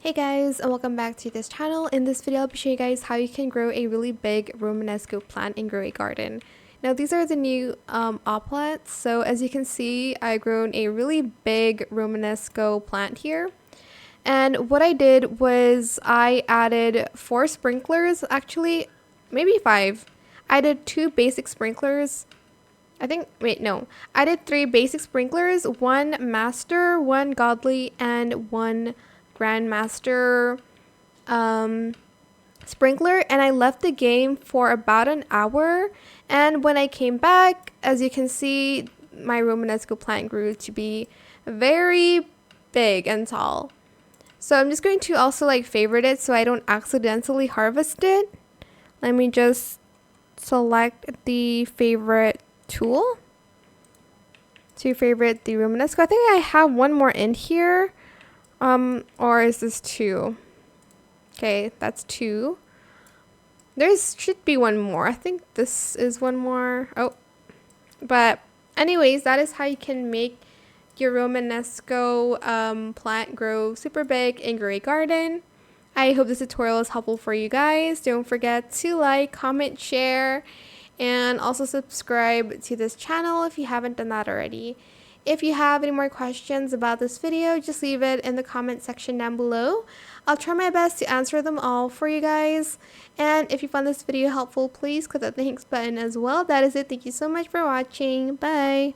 Hey guys, and welcome back to this channel. In this video, I'll be showing you guys how you can grow a really big Romanesco plant and grow a garden. Now these are the new plants. So as you can see, I've grown a really big Romanesco plant here. And what I did was I added 4 sprinklers, actually maybe 5. I did 2 basic sprinklers. I did 3 basic sprinklers, 1 master, 1 godly, and 1 grandmaster sprinkler, and I left the game for about an hour. And when I came back, as you can see, my Romanesco plant grew to be very big and tall. So I'm just going to also favorite it so I don't accidentally harvest it. Let me just select the favorite tool to favorite the Romanesco. I think I have one more in here. Or is this 2? Okay, that's 2. There should be one more. I think this is one more. Oh, but anyways, that is how you can make your Romanesco plant grow super big and grow a garden. I hope this tutorial is helpful for you guys. Don't forget to like, comment, share, and also subscribe to this channel if you haven't done that already. If you have any more questions about this video, just leave it in the comment section down below. I'll try my best to answer them all for you guys. And if you found this video helpful, please click that thanks button as well. That is it. Thank you so much for watching. Bye.